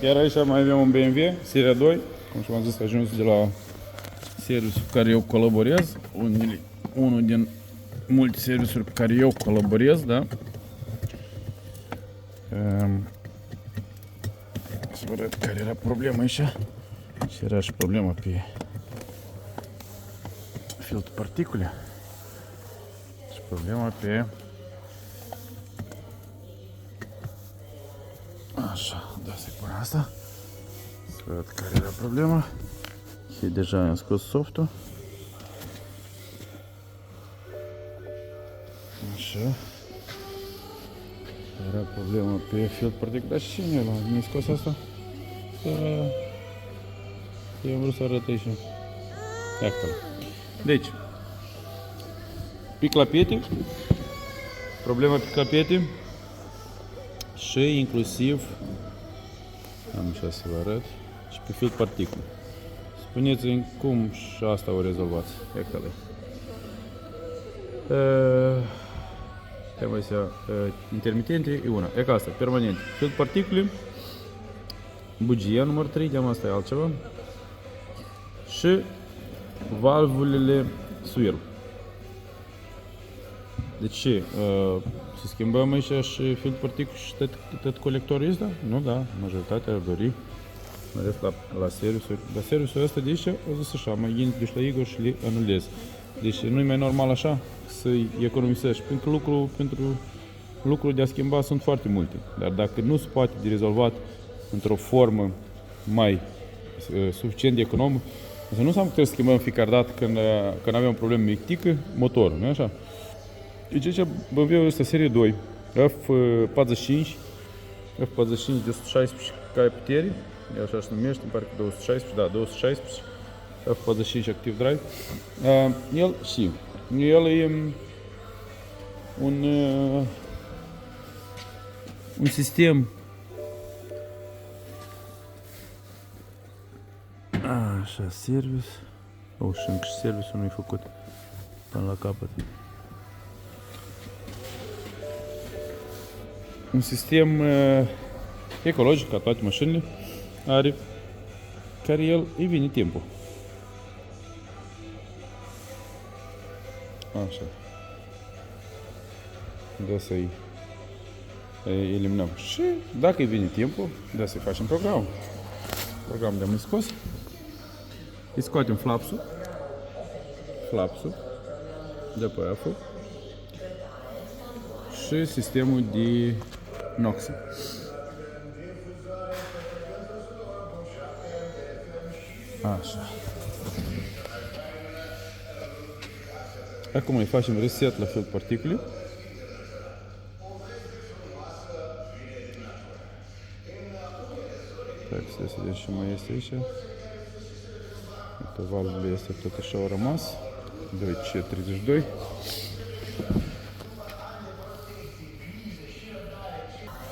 Iar aici mai avem un BMW, seria 2. Cum și v-am zis, ajuns de la serviciul cu care eu colaborez. Unul din multe serviciuri pe care eu colaborez, da? Să vă arăt care era problema aici. Și era și problema pe filtrul particule. Și problema pe... Așa, da, să-i pun asta. Să văd care era problema. Și deja am scos softul. Așa. Era problema pe filtrul particule. Dar și cine ăla? Mi-a scos asta? Eu vrut să arăt aici. Iată. Deci, pe clapete, problema pe clapete și inclusiv, am așa să vă arăt, și pe filtru particule. Spuneți-mi cum și asta o rezolvați. Iată. Trebuie să intermitente e una. E ca asta, permanent. Filtru particule, bugia numărul 3, de asta e altceva. Și valvulele swirl. Deci să schimbăm aici și filtru particule și tot colectorul ăsta? Nu, da, majoritatea ar dori. Mai ales la serviciul. Dar serviciul ăsta de aici, o zis așa, mai gândi duci la Igor și le anulez. Deci nu e mai normal așa să-i economisești, pentru lucruri de a schimba sunt foarte multe. Dar dacă nu se poate de rezolvat într-o formă mai suficient de economă, asta nu înseamnă că trebuie să schimbăm fiecare dată când avem o problemă mictică, motorul, nu e așa? Deci aici BMW-ul ăsta serie 2, F45 de 116 cai putere, e așa se numește, îmi pare că 216, da, 216, F45 Active Drive. El e un sistem așa, service. Și încă și service-ul nu-i făcut până la capăt. Un sistem ecologic, ca toate mașinile, are, care el îi vine timpul. Așa. Da, să-i eliminăm. Și dacă îi vine timpul, da, să-i facem program. Programul de-am scos. Îi scoatem flapsul, DPF-ul și sistemul de noxe. Așa. Acum îi facem reset la filtrul particule. Să vedem ce mai este aici. Valvele este tot așa au rămas. 2C32.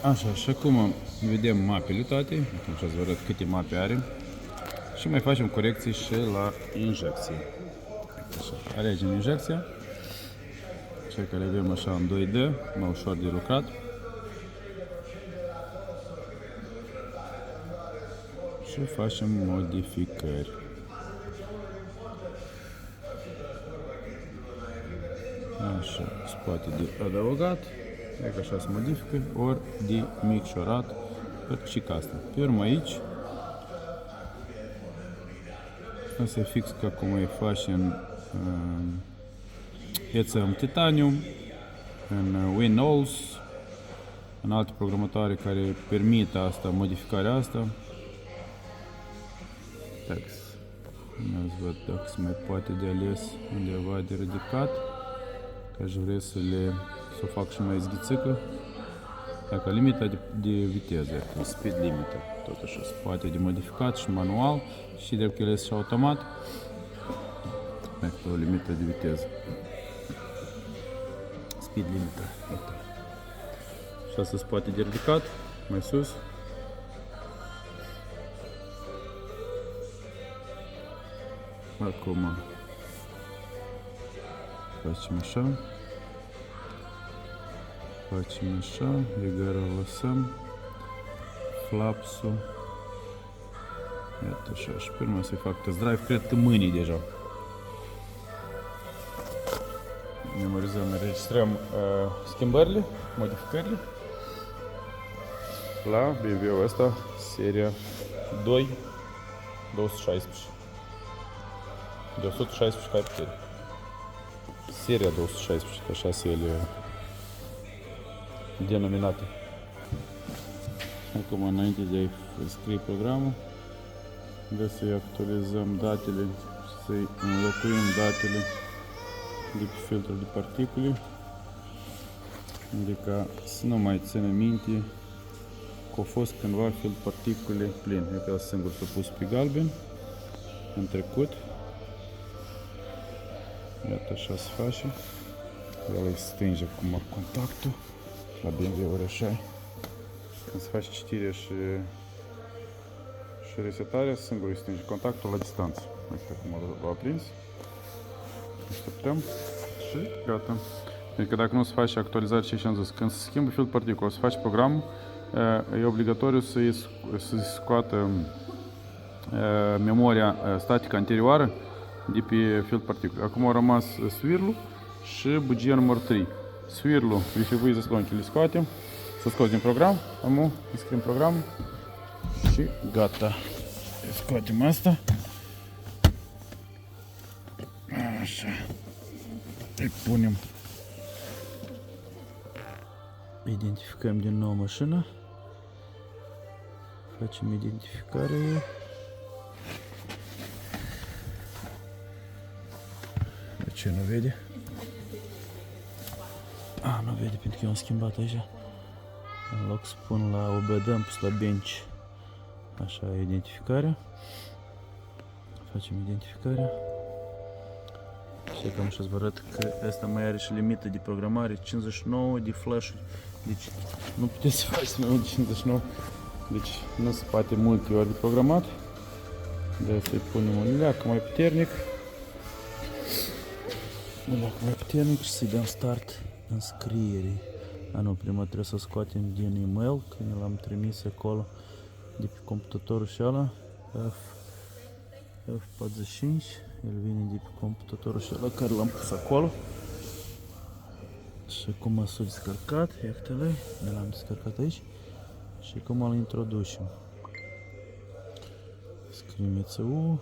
Așa, și acum vedem mapele toate. Atunci să vă arăt câte mape are. Și mai facem corecții și la injecție. Așa, alegem injecția. Cei care le avem așa în 2D, mai ușor de lucrat. Și facem modificări. Așa, spate de adăugat, e că așa se modifică, ori de micșorat, și ca asta. Pe urmă aici, asta e fix ca cum îi faci în ECM Titanium, în Windows, în alte programatoare care permit asta, modificarea asta. Să văd dacă se mai poate de ales undeva de ridicat, că aș vrea să o fac și mai zghițică. Dacă limita de viteză, speed limiter, tot așa se poate de modificat și manual și de ales și automat. Dacă o limită de viteză, speed limiter. Și asta se poate de ridicat, mai sus. Acum facem așa, egară lăsăm, flapsul Iată așa, și pe urmă să-i fac test drive, cred că mâine deja. Memorizăm, înregistrăm schimbările, modificările la BMW-ul ăsta, seria 2 216. De 116 caractere. Seria 216, așa se ele denominate. Acum, înainte de a scrie programul, trebuie să-i actualizăm datele, să-i înlocuim datele de pe filtrul de particule, adică să nu mai țină minte că a fost cândva filtrul particule plin. E că singur s-a pus pe galben în trecut. Iată așa se face. El îi stinge acum contactul la BMW-uri așa. Când se face citirea și resetarea, singur îi stinge contactul la distanță. Asta cum l-a aprins. Așteptăm și gata. Pentru că dacă nu se face actualizare, ce și-am zis, când se schimbă filtrul particule, se face programul, e obligatoriu să-i scoată memoria statică anterioară de pe filtrul particule. Acum a rămas swirl-ul și bugia numărul 3. Swirl-ul, vifivui zaslonci, le scoatem, să scoți din program, acum îi scriem programul și gata. Scoatem asta. Așa. Îi punem. Identificăm din nou mașina. Facem identificarea ei. De ce nu vede? Nu vede pentru că eu am schimbat aici. În loc să pun la OBD, am pus la bench. Așa, identificarea. Facem identificarea. Și cam așa vă arăt că asta mai are și limită de programare, 59 de flash-uri. Deci nu puteți să faceți mai mult de 59. Deci nu se poate multe ori de programat. De asta îi punem un leac mai puternic. Un leac mai puternic și să-i dăm start înscrierii. Nu, prima trebuie să scoatem din e-mail, că ne l-am trimis acolo de pe computatorul și ăla. F45, el vine de pe computatorul și ăla care l-am pus acolo. Și acum s-a descărcat, iată-l, ne l-am descărcat aici. Și acum îl introducem. Scriem ECU.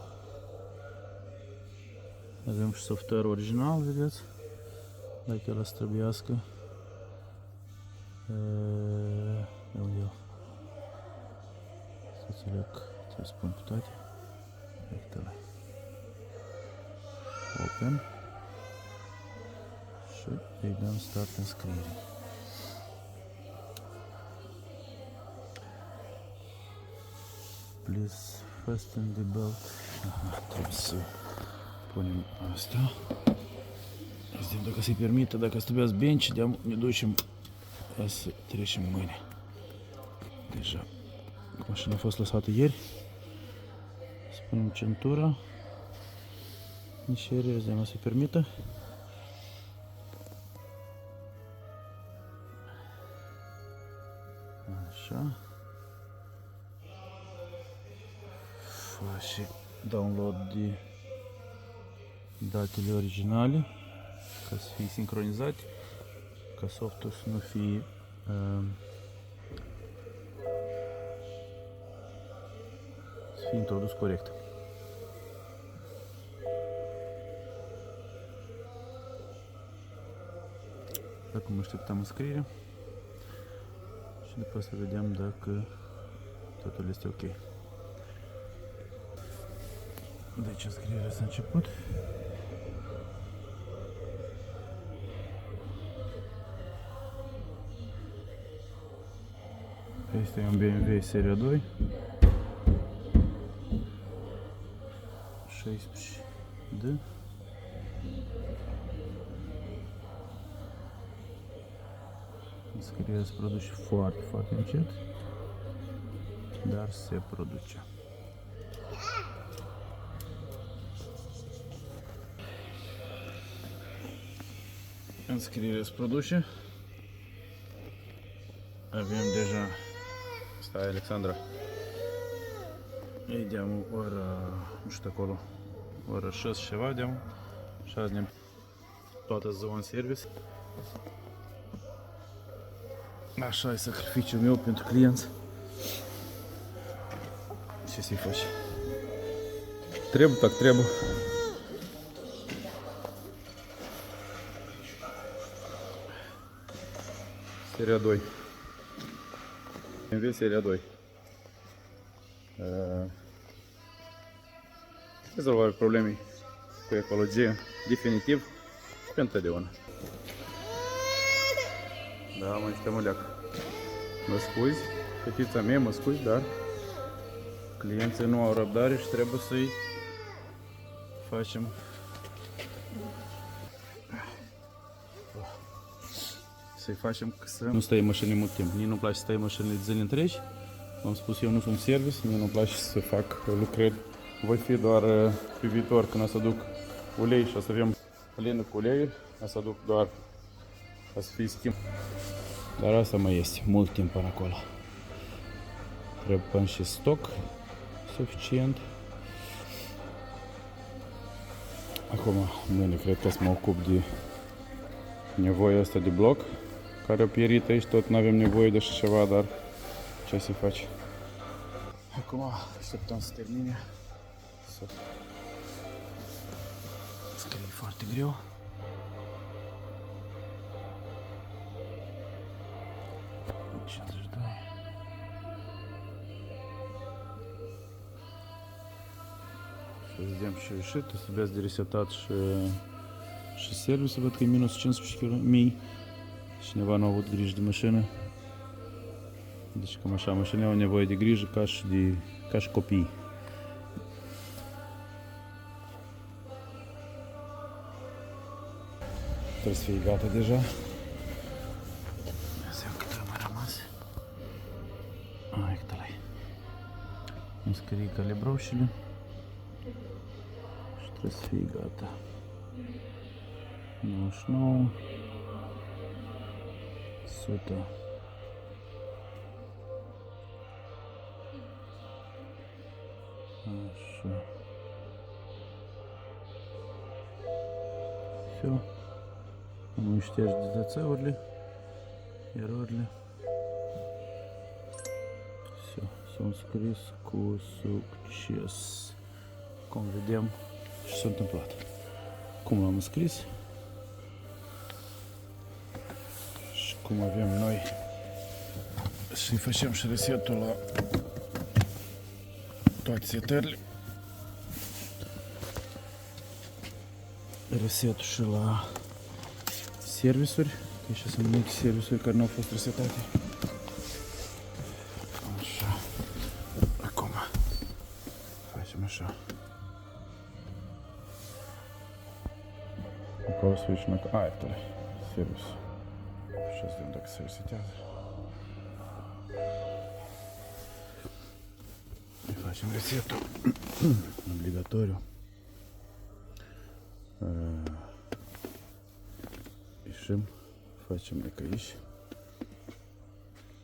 Avem și software original, vedeți? Dacă el să trebuiască. Unde el? Să înțeleg, trebuie să pun pe toate. Iată-l. Open. Și îi dăm start înscrierii. Please fasten the belt. Trebuie să punem asta. Vedem dacă se permite, dacă studiați bench, ne ducem să trecem mâine. Deja mașina a fost lăsată ieri. Să punem centura. Nici ieri, nu se permite. Așa. Face download de datele originale ca să fie sincronizate, ca softul să nu fie introdus corect. Acum așteptăm înscrierea și după asta vedem dacă totul este ok. Deci înscrierea s-a început. Este un BMW seria 2 16D. Înscrierea se produce foarte, foarte încet, dar se produce. Înscrierea se produce. Avem deja. Stai, Alexandra. Ideam ora, nu știu acolo, ora 6 ceva deam și azi ne-am toată ziua în service. Așa e sacrificiul meu pentru clienți. Ce să-i faci? Trebuie, так trebuie. Seria 2. MV seria 2. Rezolvarea problemei cu ecologie, definitiv și pentru totdeauna. Da, mai stăm o leacă. Mă scuzi, fetița mea, mă scuzi, dar clienții nu au răbdare și trebuie să-i facem. Să-i facem să nu stai în mașină mult timp. Mie nu-mi place să stai în mașină zile întregi. V-am spus, eu nu sunt service, mie nu-mi place să fac lucrări. Voi fi doar pe viitor când o să duc ulei și o să avem plină cu ulei, o să duc doar ca să fie schimb. Dar asta mai este mult timp până acolo. Trebuie până și stoc suficient. Acum, mâine cred că să mă ocup de nevoia asta de bloc care a pierit aici, tot nu avem nevoie de așa ceva, dar ce să faci? Acum așteptăm să termine. Scrie foarte greu. Și vedem și ieșit, o să aveți de resetat și serviciul, văd că e minus 15.000. Cineva nu a avut grijă de mașină. Deci cam așa, mașinile au nevoie de grijă ca și copii. Trebuie să fie gata deja. Să iau cât a mai rămas. Aici-l-ai. Îmi scrie calibroșile. Și trebuie să fie gata. 99 100. Așa. Все. Nu ștergi dezățăurile, erorile. Все, sunt scris cu succes. Cum vedem ce s-a întâmplat. Cum l-am scris și cum avem noi să-i facem și resetul la toate setările. Resetul și la servisuri, că aici sunt multe servisuri care nu au fost resetate. Așa. Acum facem așa. Acolo switch на это сервис. Сейчас vedem dacă se resetează. Îi facem resetul obligatoriu. Ieșim, facem ecco aici.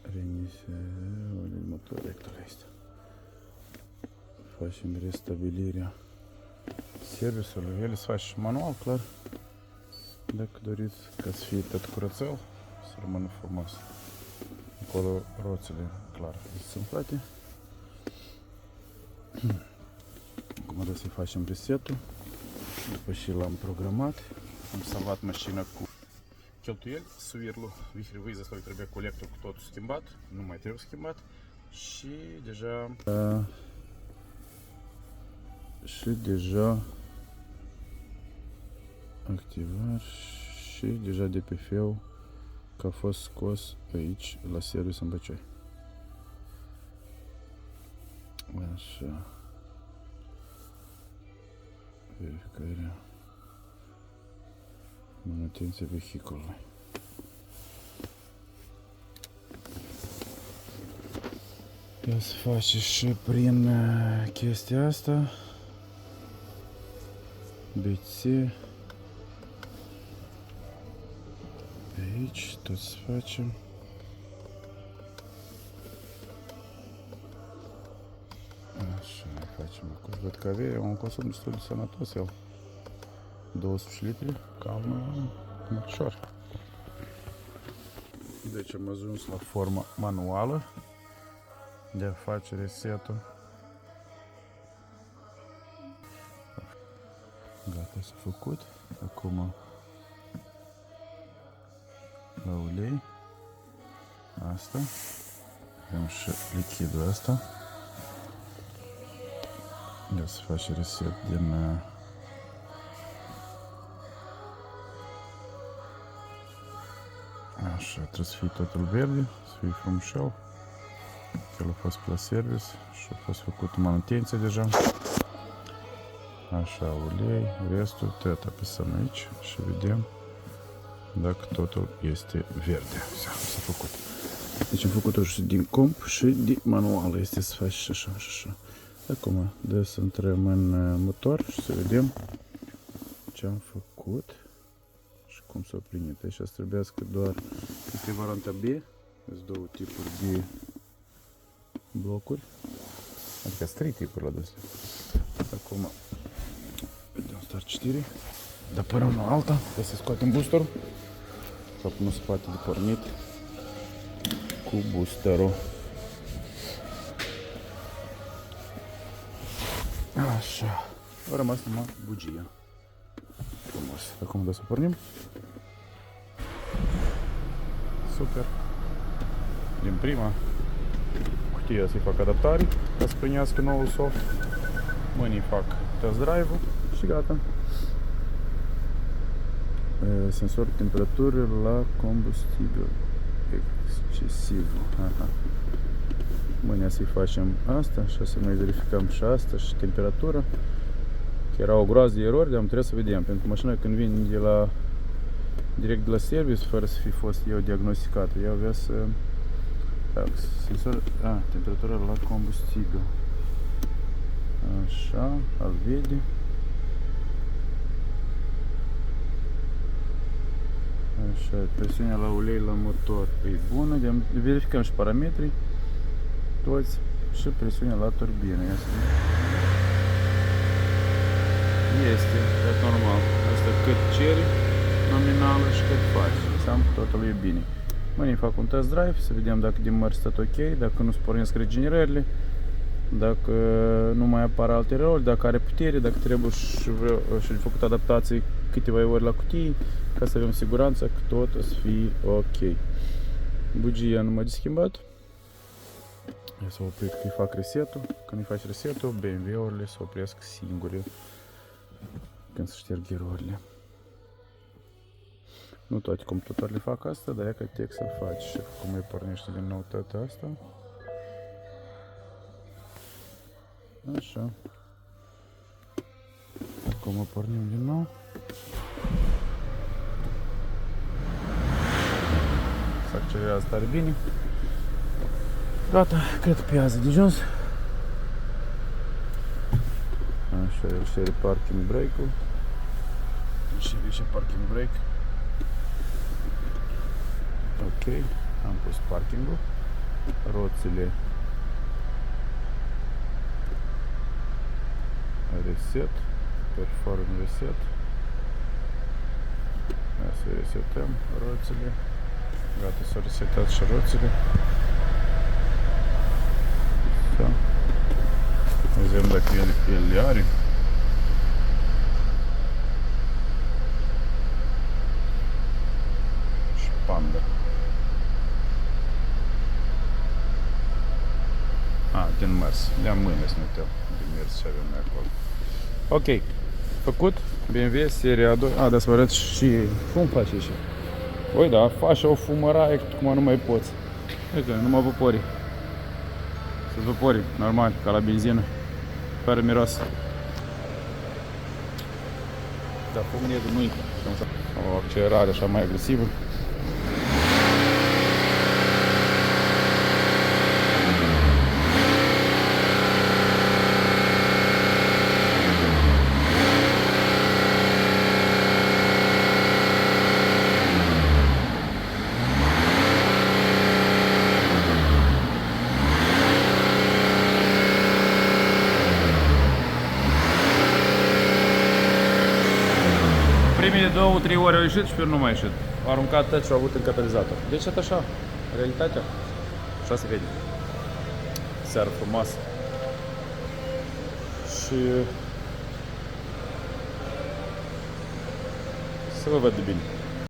Reinițiere motor rectul este. Facem restabilirea servisului. El se face manual, clar. Dacă doriți ca să fie tot curățel, să rămână frumos. Acolo roțile, clar, sunt plate. Acum trebuie să facem resetul. După ce l-am programat, am salvat mașina cu cheltuieli, suvirlul, vihre zăsului trebuie colector cu totul schimbat, nu mai trebuie schimbat și deja activat și deja DPF-ul că a fost scos aici la serviciu în Băcioi. Așa. Verificarea manutenția vehiculului. Ea se face și prin chestia asta. BC. Pe aici tot să facem. Așa. facem acum? Văd că avea un consum destul de sănătos el. 200 litri, cam măcior. Deci am ajuns la forma manuală de a face resetul. Gata, s-a făcut. Acum la ulei. Asta. Avem și lichidul ăsta. Ia să faci reset din așa, trebuie să fie totul verde, să fie frumușel. El a fost pe la service și a fost făcut manutenție deja. Așa, ulei, restul tot apăsăm aici și vedem dacă totul este verde. S-a făcut. Deci am făcut-o și din comp și din manual. Este să faci și așa și așa. Acum, să intrăm în motor și să vedem ce am făcut și cum s-a plinit. Aici trebuiască doar, este varianta B, sunt două tipuri de blocuri, adică sunt trei tipuri la desle. Acum, vedem start 4, dar până una alta, trebuie să scoatem boosterul, sau nu se poate de pornit cu boosterul. Așa, a rămas numai bugia. Frumos. Acum da să pornim. Super. Din prima cutie să-i fac adaptare ca să primească noul soft. Mâine fac test drive-ul și gata. Sensor temperatură la combustibil excesiv. Aha. Mâine să-i facem asta și să mai verificăm și asta și temperatura. Că era o groază de erori, dar trebuie să vedem. Pentru că mașina când vine direct de la service, fără să fi fost eu diagnosticată, eu avea să... Sensor... temperatura la combustibil. Așa, al vede. Așa, presiunea la ulei la motor e bună. Verificăm și parametrii toți și presiunea la turbină. Este, e normal. Asta cât ceri nominală și cât faci. Înseamnă că totul e bine. Mâine fac un test drive să vedem dacă din mări stă ok, dacă nu se pornesc regenerările, dacă nu mai apar alte erori, dacă are putere, dacă trebuie și făcut adaptații câteva ori la cutii, ca să avem siguranța că tot o să fie ok. Bugia nu m-a de schimbat. Eu s-a oprit că îi fac resetul. Când îi faci resetul, BMW-urile se opresc singure când se șterg erorile. Nu toate computatoarele fac asta, dar e că trebuie să faci și cum îi pornește din nou toată asta. Așa. Acum o pornim din nou. Se accelerează tare bine. Gata, cred că pe azi de jos. Așa, el ștere parking brake-ul. Și zice parking brake. Ok, am pus parking-ul. Roțile. Reset. Perform reset. Să resetăm roțile. Gata, s-au resetat și roțile. Da. Vedem dacă el le are. Și Panda. Din mers. Le-am mâine să ne uităm din mers ce avem noi acolo. Ok. Făcut. BMW seria 2. Dar să vă arăt și cum face așa. Oi, da, faci o fumăraie cum nu mai poți. Uite, numai văporii. Sunt văporii, normal, ca la benzină. Fără miros. Dar fumul e de mâini. O accelerare așa mai agresivă. Primele 2-3 ore au ieșit și pe urmă nu mai ieșit. Au aruncat tot ce au avut în catalizator. Deci tot așa, realitatea. Așa se vede. Seară frumoasă. Și să vă văd de bine.